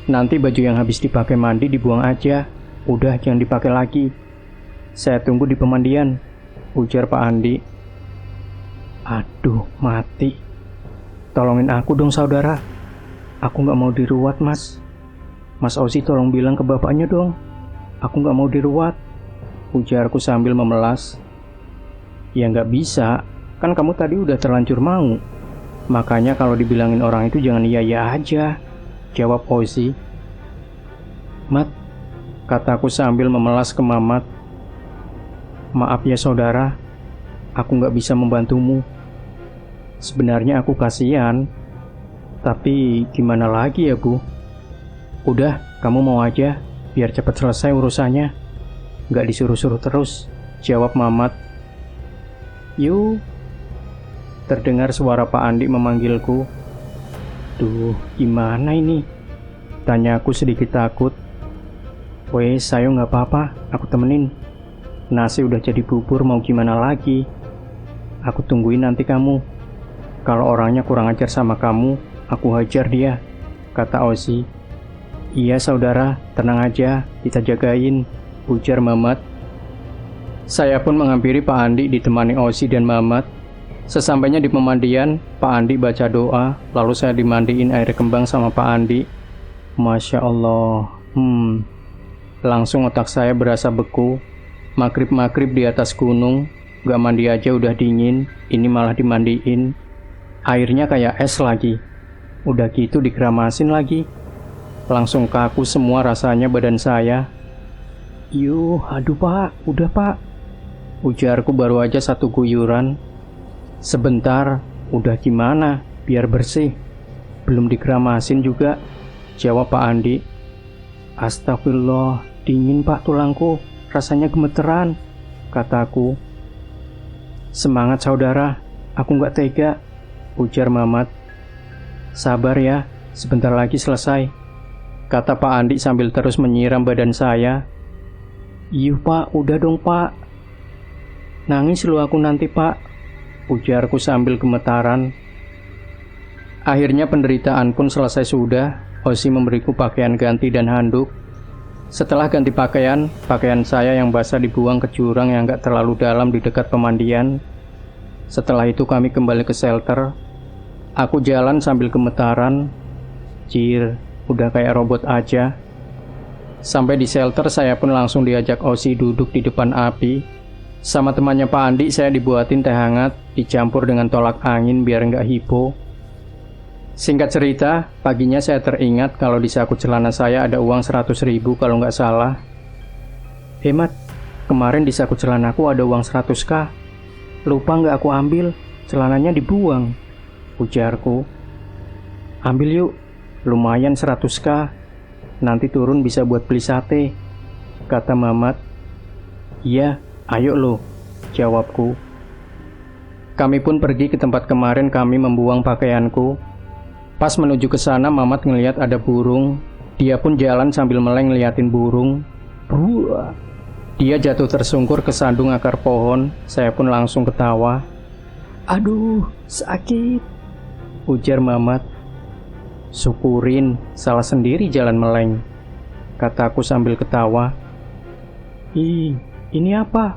Nanti baju yang habis dipakai mandi dibuang aja, udah jangan dipakai lagi. Saya tunggu di pemandian, ujar Pak Andi. Aduh, mati. Tolongin aku dong saudara. Aku gak mau diruat mas. Mas Ozzy tolong bilang ke bapaknya dong. Aku gak mau diruat, ujarku sambil memelas. Ya gak bisa, kan kamu tadi udah terlanjur mau. Makanya kalau dibilangin orang itu jangan iya-iya aja, jawab Ozzy. Mat, kataku sambil memelas ke Mamat. Maaf ya saudara, aku gak bisa membantumu. Sebenarnya aku kasihan, tapi gimana lagi ya Bu? Udah, kamu mau aja, biar cepat selesai urusannya. Gak disuruh-suruh terus, jawab Mamat. Yuk. Terdengar suara Pak Andi memanggilku. Duh, gimana ini? Tanyaku sedikit takut. Wes, ayo gak apa-apa, aku temenin. Nasi udah jadi bubur, mau gimana lagi? Aku tungguin nanti kamu. Kalau orangnya kurang ajar sama kamu, aku hajar dia, kata Ozzy. Iya saudara, tenang aja, kita jagain, ujar Mamat. Saya pun menghampiri Pak Andi ditemani Ozzy dan Mamat. Sesampainya di pemandian, Pak Andi baca doa, lalu saya dimandiin air kembang sama Pak Andi. Masya Allah, langsung otak saya berasa beku. Maghrib-maghrib di atas gunung, gak mandi aja udah dingin, ini malah dimandiin. Airnya kayak es lagi, udah gitu dikeramasin lagi. Langsung kaku semua rasanya badan saya. Yuh, aduh Pak, udah Pak, ujarku baru aja satu guyuran. Sebentar, udah gimana, biar bersih. Belum dikeramasin juga, jawab Pak Andi. Astagfirullah, dingin Pak tulangku, rasanya gemeteran, kataku. Semangat saudara, aku gak tega, ujar Mamat. Sabar ya, sebentar lagi selesai, kata Pak Andi sambil terus menyiram badan saya. Yuh Pak, udah dong Pak. Nangis lu aku nanti Pak, ujarku sambil gemetaran. Akhirnya penderitaan pun selesai sudah. Ozzy memberiku pakaian ganti dan handuk. Setelah ganti pakaian, pakaian saya yang basah dibuang ke jurang yang gak terlalu dalam di dekat pemandian. Setelah itu kami kembali ke shelter. Aku jalan sambil gemetaran. Cir, udah kayak robot aja. Sampai di shelter saya pun langsung diajak Osi duduk di depan api. Sama temannya Pak Andi saya dibuatin teh hangat, dicampur dengan tolak angin biar nggak hipo. Singkat cerita, paginya saya teringat kalau di saku celana saya ada uang 100.000 kalau nggak salah. Hemat, kemarin di saku celanaku ada uang 100k. Lupa nggak aku ambil, celananya dibuang, ujarku. Ambil yuk, lumayan 100k. Nanti turun bisa buat beli sate, kata Mamat. Iya, ayo lo, jawabku. Kami pun pergi ke tempat kemarin kami membuang pakaianku. Pas menuju ke sana, Mamat ngelihat ada burung. Dia pun jalan sambil meleng ngeliatin burung. Buah. Dia jatuh tersungkur ke sandung akar pohon. Saya pun langsung ketawa. Aduh, sakit, ujar Mamat. Syukurin, salah sendiri jalan meleng, kataku sambil ketawa. Ih, ini apa?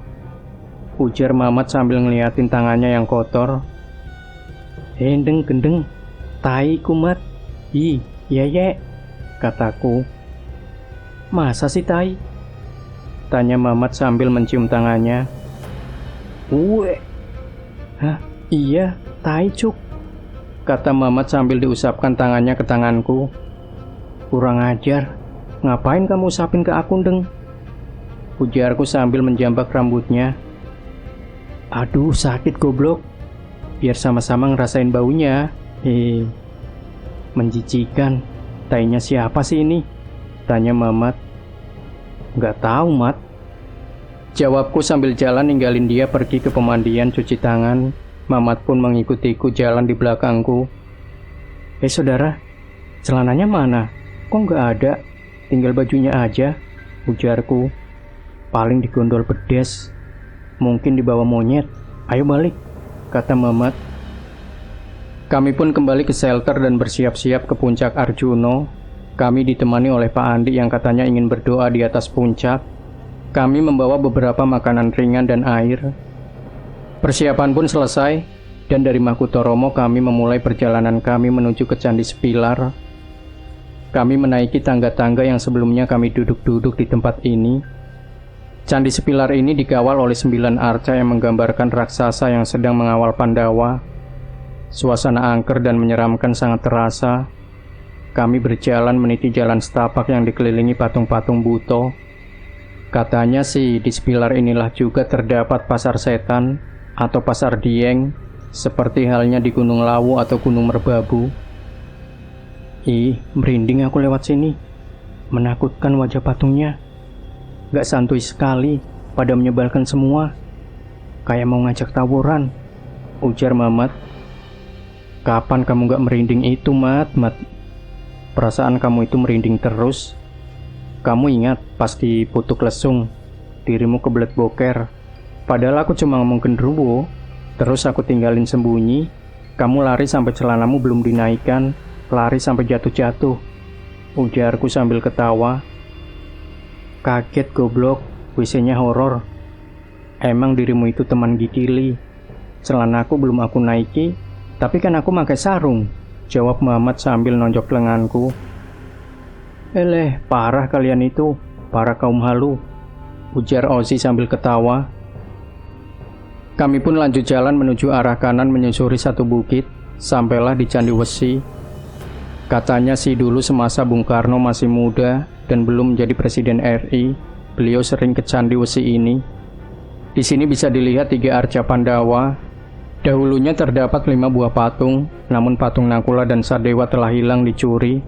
Ujar Mamat sambil ngeliatin tangannya yang kotor. Hendeng gendeng, tai kumat. Ih, iya, kataku. Masa sih tai? Tanya Mamat sambil mencium tangannya. Hah, iya, tai cuk, kata Mamat sambil diusapkan tangannya ke tanganku. Kurang ajar, ngapain kamu usapin ke aku, Deng? Ujarku sambil menjambak rambutnya. Aduh, sakit goblok. Biar sama-sama ngerasain baunya. Menjijikan. Tainya siapa sih ini? Tanya Mamat. Gak tahu, Mat. Jawabku sambil jalan ninggalin dia pergi ke pemandian cuci tangan. Mamat pun mengikutiku jalan di belakangku. Saudara, celananya mana? Kok nggak ada? Tinggal bajunya aja, ujarku. Paling digondol pedes. Mungkin dibawa monyet. Ayo balik, kata Mamat. Kami pun kembali ke shelter dan bersiap-siap ke puncak Arjuno. Kami ditemani oleh Pak Andi yang katanya ingin berdoa di atas puncak. Kami membawa beberapa makanan ringan dan air. Persiapan pun selesai, dan dari Makutoromo kami memulai perjalanan kami menuju ke Candi Sepilar. Kami menaiki tangga-tangga yang sebelumnya kami duduk-duduk di tempat ini. Candi Sepilar ini dikawal oleh 9 arca yang menggambarkan raksasa yang sedang mengawal Pandawa. Suasana angker dan menyeramkan sangat terasa. Kami berjalan meniti jalan setapak yang dikelilingi patung-patung Buto. Katanya sih di Sepilar inilah juga terdapat pasar setan atau pasar Dieng, seperti halnya di Gunung Lawu atau Gunung Merbabu. Ih, merinding aku lewat sini. Menakutkan wajah patungnya. Gak santuy sekali, pada menyebalkan semua. Kayak mau ngajak tawuran, ujar Mamat. Kapan kamu gak merinding itu, Mat? Perasaan kamu itu merinding terus. Kamu ingat pas di Putuk Lesung, dirimu kebelet boker. Padahal aku cuma ngomong genderuwo, terus aku tinggalin sembunyi. Kamu lari sampai celanamu belum dinaikkan, lari sampai jatuh-jatuh, ujarku sambil ketawa. Kaget goblok, WC-nya horor. Emang dirimu itu teman gigili. Celanaku belum aku naiki, tapi kan aku pakai sarung, jawab Muhammad sambil nonjok lenganku. Parah kalian itu, para kaum halu, ujar Ozi sambil ketawa. Kami pun lanjut jalan menuju arah kanan menyusuri satu bukit, sampailah di Candi Wesi. Katanya sih dulu semasa Bung Karno masih muda dan belum menjadi Presiden RI, beliau sering ke Candi Wesi ini. Di sini bisa dilihat 3 arca Pandawa. Dahulunya terdapat 5 buah patung, namun patung Nakula dan Sadewa telah hilang dicuri.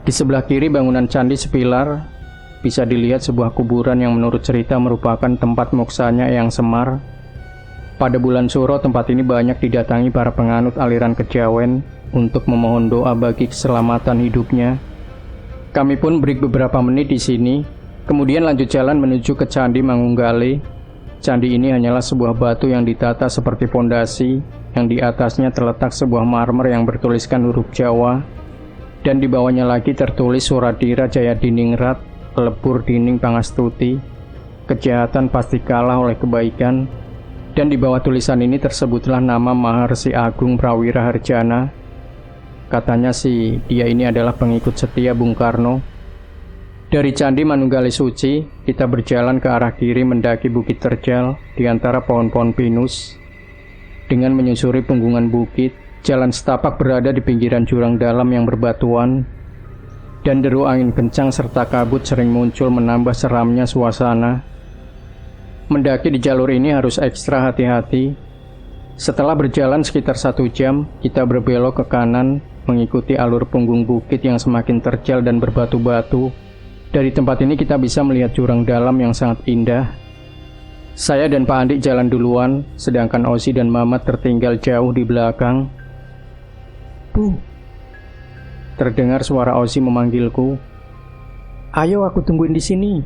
Di sebelah kiri bangunan Candi Sepilar, bisa dilihat sebuah kuburan yang menurut cerita merupakan tempat moksanya Eyang Semar. Pada bulan Suro, tempat ini banyak didatangi para penganut aliran kejawen untuk memohon doa bagi keselamatan hidupnya. Kami pun break beberapa menit di sini, kemudian lanjut jalan menuju ke Candi Mangunggale. Candi ini hanyalah sebuah batu yang ditata seperti pondasi, yang di atasnya terletak sebuah marmer yang bertuliskan huruf Jawa, dan di bawahnya lagi tertulis Suradira Jaya Diningrat, lebur dinding Pangastuti, kejahatan pasti kalah oleh kebaikan, dan di bawah tulisan ini tersebutlah nama Maharsi Agung Prawira Harjana. Katanya sih dia ini adalah pengikut setia Bung Karno. Dari Candi Manunggali Suci, kita berjalan ke arah kiri mendaki Bukit Terjal di antara pohon-pohon pinus. Dengan menyusuri punggungan bukit, jalan setapak berada di pinggiran jurang dalam yang berbatuan, dan deru angin kencang serta kabut sering muncul menambah seramnya suasana. Mendaki di jalur ini harus ekstra hati-hati. Setelah berjalan sekitar 1 jam, kita berbelok ke kanan mengikuti alur punggung bukit yang semakin terjal dan berbatu-batu. Dari tempat ini kita bisa melihat jurang dalam yang sangat indah. Saya dan Pak Andi jalan duluan, sedangkan Osi dan Mamat tertinggal jauh di belakang. "Bu," terdengar suara Osi memanggilku. "Ayo, aku tungguin di sini,"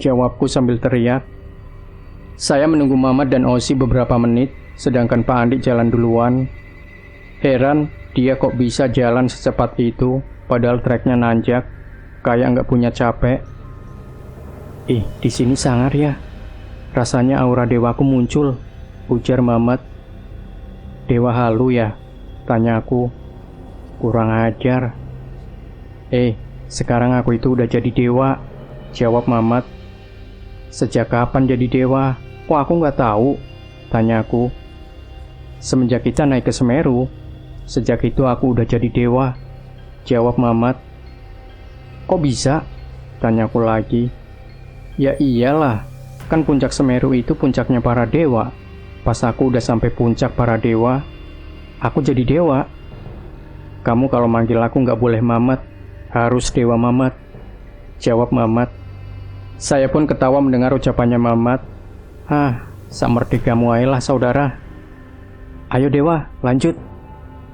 jawabku sambil teriak. Saya menunggu Mamat dan Osi beberapa menit, sedangkan Pak Andi jalan duluan. Heran, dia kok bisa jalan secepat itu, padahal treknya nanjak, kayak nggak punya capek. Di sini sangar ya. Rasanya aura dewaku muncul," ujar Mamat. "Dewa halu ya?" tanyaku. "Kurang ajar." Sekarang aku itu udah jadi dewa," jawab Mamat. "Sejak kapan jadi dewa? Kok aku nggak tahu?" tanyaku. "Semenjak kita naik ke Semeru, sejak itu aku udah jadi dewa," jawab Mamat. "Kok bisa?" tanyaku lagi. "Ya iyalah, kan puncak Semeru itu puncaknya para dewa. Pas aku udah sampai puncak para dewa, aku jadi dewa." "Kamu kalau manggil aku nggak boleh Mamat, harus Dewa Mamat," jawab Mamat. Saya pun ketawa mendengar ucapannya Mamat. Sak merdekamu ayolah saudara. "Ayo Dewa, lanjut,"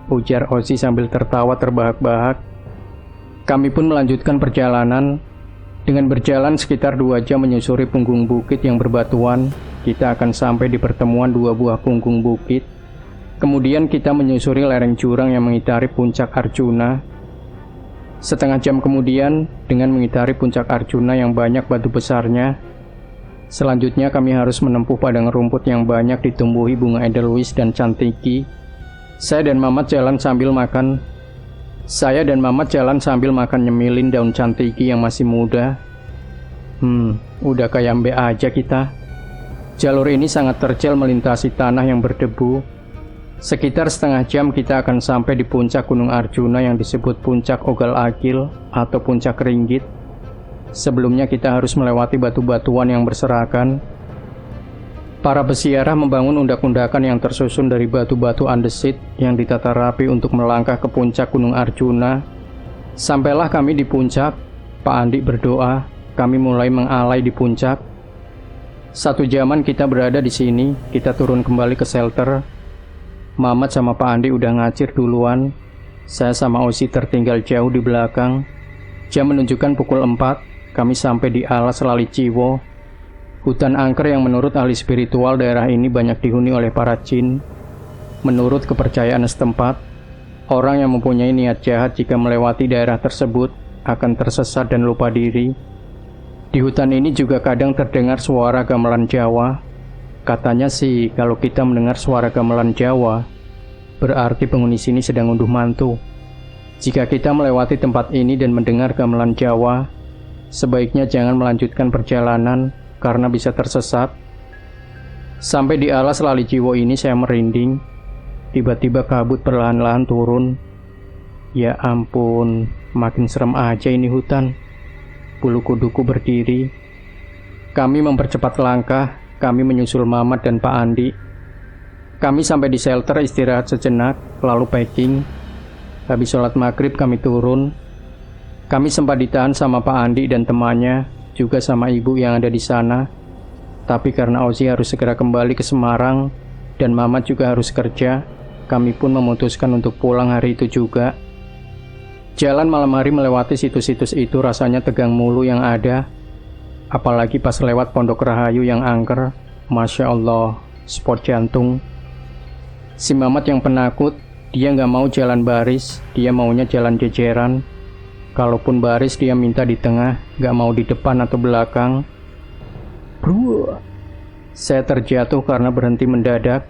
ujar Osi sambil tertawa terbahak-bahak. Kami pun melanjutkan perjalanan. Dengan berjalan sekitar 2 jam menyusuri punggung bukit yang berbatuan, kita akan sampai di pertemuan 2 buah punggung bukit. Kemudian kita menyusuri lereng jurang yang mengitari puncak Arjuna. Setengah jam kemudian, dengan mengitari puncak Arjuna yang banyak batu besarnya, selanjutnya kami harus menempuh padang rumput yang banyak ditumbuhi bunga edelweiss dan cantiki. Saya dan Mamat jalan sambil makan nyemilin daun cantiki yang masih muda. Udah kayak mbek aja kita. Jalur ini sangat terjal melintasi tanah yang berdebu. Sekitar setengah jam kita akan sampai di puncak Gunung Arjuna yang disebut Puncak Ogal Agil atau Puncak Ringgit. Sebelumnya kita harus melewati batu-batuan yang berserakan. Para peziarah membangun undak-undakan yang tersusun dari batu-batu andesit yang ditata rapi untuk melangkah ke puncak Gunung Arjuna. Sampailah kami di puncak. Pak Andi berdoa, kami mulai mengalai di puncak. 1 jaman kita berada di sini, kita turun kembali ke shelter. Mamat sama Pak Andi udah ngacir duluan. Saya sama Osi tertinggal jauh di belakang. Jam menunjukkan pukul 4. Kami sampai di Alas Lali Ciwo, hutan angker yang menurut ahli spiritual daerah ini banyak dihuni oleh para jin. Menurut kepercayaan setempat, orang yang mempunyai niat jahat jika melewati daerah tersebut akan tersesat dan lupa diri. Di hutan ini juga kadang terdengar suara gamelan Jawa. Katanya sih kalau kita mendengar suara gamelan Jawa, berarti penghuni sini sedang unduh mantu. Jika kita melewati tempat ini dan mendengar gamelan Jawa, sebaiknya jangan melanjutkan perjalanan karena bisa tersesat. Sampai di Alas Lali Ciwo ini saya merinding. Tiba-tiba kabut perlahan-lahan turun. Ya ampun, makin serem aja ini hutan. Bulu kuduku berdiri. Kami mempercepat langkah. Kami menyusul Mamat dan Pak Andi. Kami sampai di shelter istirahat sejenak, lalu packing. Habis sholat maghrib kami turun. Kami sempat ditahan sama Pak Andi dan temannya, juga sama ibu yang ada di sana. Tapi karena Ozi harus segera kembali ke Semarang, dan Mamat juga harus kerja, kami pun memutuskan untuk pulang hari itu juga. Jalan malam hari melewati situs-situs itu rasanya tegang mulu yang ada. Apalagi pas lewat Pondok Rahayu yang angker, Masya Allah, spot jantung. Si Mamat yang penakut, dia nggak mau jalan baris, dia maunya jalan jejeran. Kalaupun baris dia minta di tengah, gak mau di depan atau belakang. Bro, saya terjatuh karena berhenti mendadak.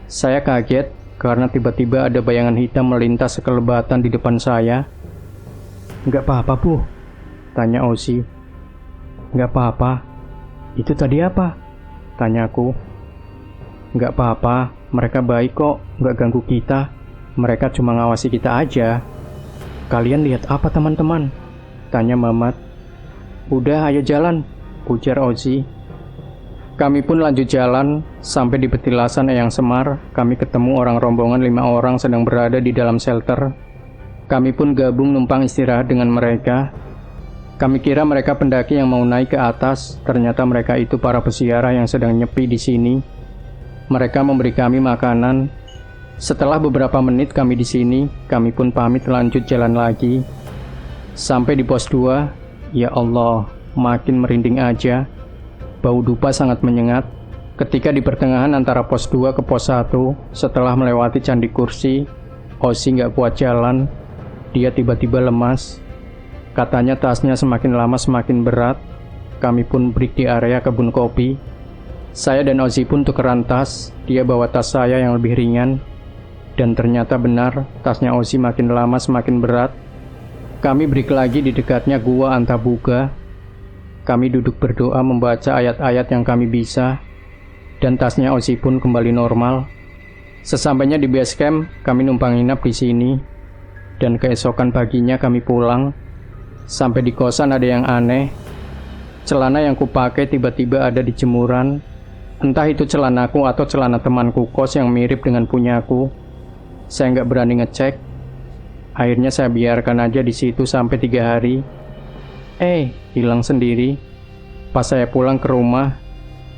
Saya kaget karena tiba-tiba ada bayangan hitam melintas sekelebatan di depan saya. Gak apa-apa, Bu? Tanya Ozzy. Gak apa-apa. Itu tadi apa? Tanyaku. Gak apa-apa, mereka baik kok, gak ganggu kita. Mereka cuma ngawasi kita aja. Kalian lihat apa teman-teman? Tanya Mamat. Udah, ayo jalan, ujar Ozzy. Kami pun lanjut jalan, sampai di petilasan Eyang Semar, kami ketemu orang rombongan 5 orang sedang berada di dalam shelter. Kami pun gabung numpang istirahat dengan mereka. Kami kira mereka pendaki yang mau naik ke atas, ternyata mereka itu para peziarah yang sedang nyepi di sini. Mereka memberi kami makanan. Setelah beberapa menit kami di sini, kami pun pamit lanjut jalan lagi. Sampai di pos 2, ya Allah, makin merinding aja. Bau dupa sangat menyengat. Ketika di pertengahan antara pos 2 ke pos 1, setelah melewati Candi Kursi, Ozzy gak kuat jalan. Dia tiba-tiba lemas. Katanya tasnya semakin lama semakin berat. Kami pun break di area kebun kopi. Saya dan Ozzy pun tukeran tas. Dia bawa tas saya yang lebih ringan. Dan ternyata benar, tasnya Ozzy makin lama semakin berat. Kami break lagi di dekatnya Gua Antabuga. Kami duduk berdoa membaca ayat-ayat yang kami bisa. Dan tasnya Ozzy pun kembali normal. Sesampainya di base camp, kami numpang nginap di sini. Dan keesokan paginya kami pulang. Sampai di kosan ada yang aneh. Celana yang kupakai tiba-tiba ada di jemuran. Entah itu celanaku atau celana temanku kos yang mirip dengan punyaku. Saya nggak berani ngecek. Akhirnya saya biarkan aja di situ sampai 3 hari. Hilang sendiri. Pas saya pulang ke rumah,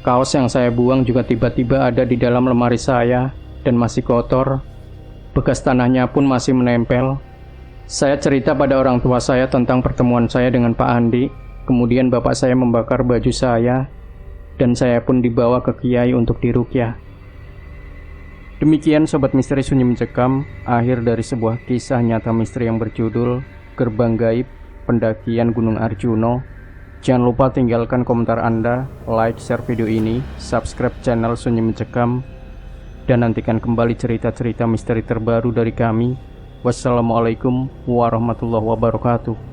kaos yang saya buang juga tiba-tiba ada di dalam lemari saya dan masih kotor. Bekas tanahnya pun masih menempel. Saya cerita pada orang tua saya tentang pertemuan saya dengan Pak Andi. Kemudian bapak saya membakar baju saya, dan saya pun dibawa ke kiai untuk diruqyah. Demikian Sobat Misteri Sunyi Mencekam, akhir dari sebuah kisah nyata misteri yang berjudul Gerbang Gaib Pendakian Gunung Arjuno. Jangan lupa tinggalkan komentar Anda, like, share video ini, subscribe channel Sunyi Mencekam, dan nantikan kembali cerita-cerita misteri terbaru dari kami. Wassalamualaikum warahmatullahi wabarakatuh.